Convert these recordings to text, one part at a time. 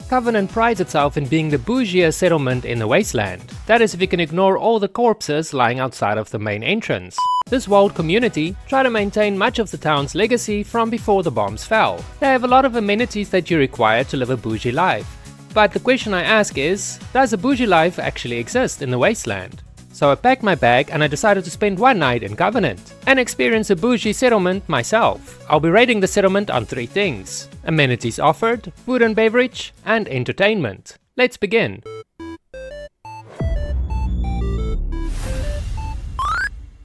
Covenant prides itself in being the bougiest settlement in the wasteland. That is if you can ignore all the corpses lying outside of the main entrance. This wild community try to maintain much of the town's legacy from before the bombs fell. They have a lot of amenities that you require to live a bougie life. But the question I ask is, does a bougie life actually exist in the wasteland? So I packed my bag and I decided to spend one night in Covenant and experience a bougie settlement myself. I'll be rating the settlement on 3 things: amenities offered, food and beverage, and entertainment. Let's begin.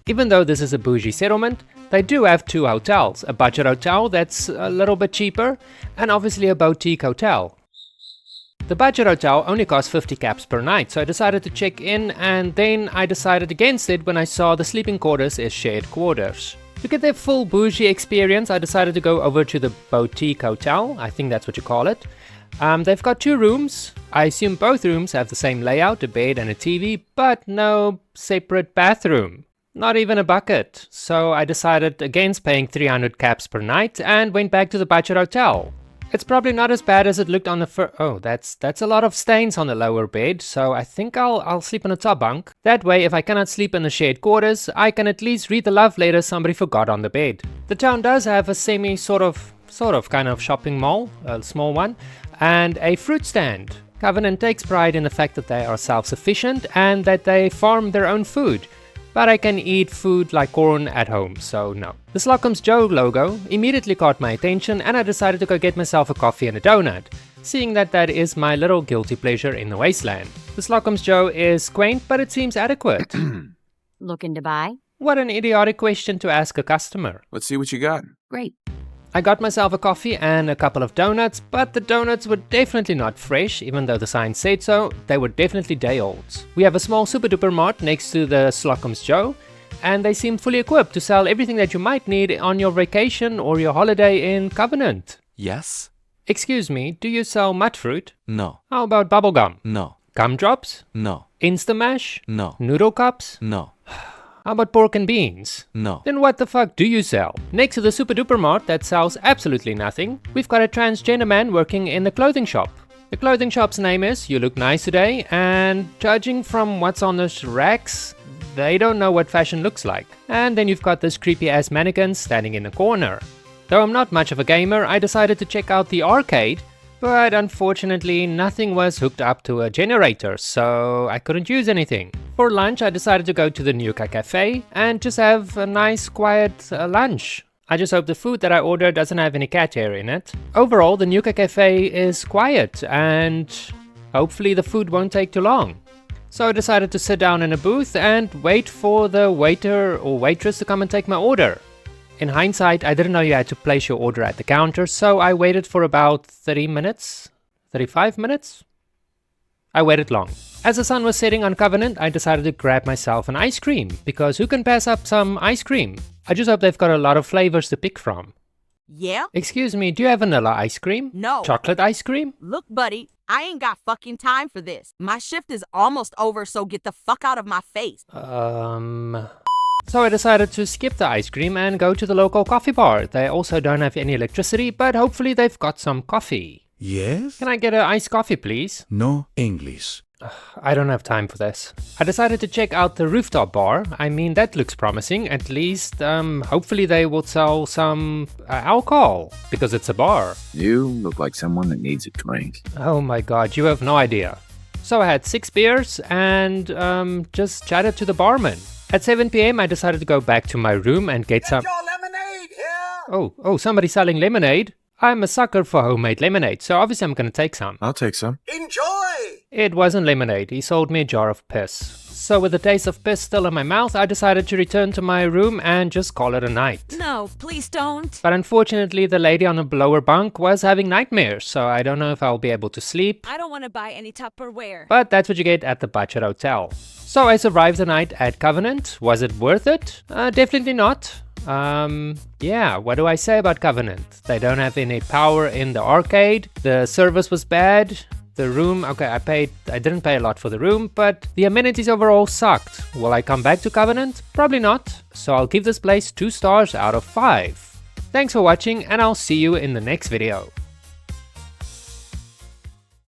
Even though this is a bougie settlement, they do have 2 hotels, a budget hotel that's a little bit cheaper, and obviously a boutique hotel. The budget hotel only costs 50 caps per night, so I decided to check in, and then I decided against it when I saw the sleeping quarters as shared quarters. To get their full bougie experience, I decided to go over to the boutique hotel, I think that's what you call it. They've got 2 rooms. I assume both rooms have the same layout, a bed and a TV, but no separate bathroom. Not even a bucket. So I decided against paying 300 caps per night and went back to the budget hotel. It's probably not as bad as it looked on the oh, that's a lot of stains on the lower bed, so I think I'll sleep on the top bunk. That way, if I cannot sleep in the shared quarters, I can at least read the love letter somebody forgot on the bed. The town does have a sort of kind of shopping mall, a small one, and a fruit stand. Covenant takes pride in the fact that they are self-sufficient and that they farm their own food. But I can eat food like corn at home, so no. The Slockums Joe logo immediately caught my attention and I decided to go get myself a coffee and a donut, seeing that that is my little guilty pleasure in the wasteland. The Slockums Joe is quaint, but it seems adequate. Looking to buy? What an idiotic question to ask a customer. Let's see what you got. Great. I got myself a coffee and a couple of donuts, but the donuts were definitely not fresh, even though the sign said so. They were definitely day olds. We have a small super duper mart next to the Slockums Joe, and they seem fully equipped to sell everything that you might need on your vacation or your holiday in Covenant. Yes? Excuse me, do you sell mud fruit? No. How about bubblegum? No. Gumdrops? No. Instamash? No. Noodle cups? No. How about pork and beans? No. Then what the fuck do you sell? Next to the super duper mart that sells absolutely nothing, we've got a transgender man working in the clothing shop. The clothing shop's name is You Look Nice Today, and judging from what's on those racks, they don't know what fashion looks like. And then you've got this creepy ass mannequin standing in the corner. Though I'm not much of a gamer, I decided to check out the arcade, but unfortunately nothing was hooked up to a generator, so I couldn't use anything. For lunch I decided to go to the Nuka Cafe and just have a nice quiet lunch. I just hope the food that I ordered doesn't have any cat hair in it. Overall, the Nuka Cafe is quiet and hopefully the food won't take too long. So I decided to sit down in a booth and wait for the waiter or waitress to come and take my order. In hindsight, I didn't know you had to place your order at the counter, so I waited for about 30 minutes? 35 minutes? I waited long. As the sun was setting on Covenant, I decided to grab myself an ice cream, because who can pass up some ice cream? I just hope they've got a lot of flavors to pick from. Yeah? Excuse me, do you have vanilla ice cream? No. Chocolate ice cream? Look, buddy, I ain't got fucking time for this. My shift is almost over, so get the fuck out of my face. So I decided to skip the ice cream and go to the local coffee bar. They also don't have any electricity, but hopefully they've got some coffee. Yes? Can I get an iced coffee, please? No English. I don't have time for this. I decided to check out the rooftop bar. I mean, that looks promising. At least, hopefully they will sell some alcohol, because it's a bar. You look like someone that needs a drink. Oh my god, you have no idea. So I had 6 beers and just chatted to the barman. At 7 PM, I decided to go back to my room and get some... Your lemonade here! Oh, somebody's selling lemonade? I'm a sucker for homemade lemonade, so obviously I'm gonna take some. I'll take some. Enjoy! It wasn't lemonade, he sold me a jar of piss. So with the taste of piss still in my mouth, I decided to return to my room and just call it a night. No, please don't. But unfortunately, the lady on the lower bunk was having nightmares, so I don't know if I'll be able to sleep. I don't want to buy any Tupperware. But that's what you get at the budget hotel. So I survived the night at Covenant. Was it worth it? Definitely not. Yeah, what do I say about Covenant? They don't have any power in the arcade. The service was bad. The room, okay, I didn't pay a lot for the room, but the amenities overall sucked. Will I come back to Covenant? Probably not. So I'll give this place 2 stars out of 5. Thanks for watching, and I'll see you in the next video.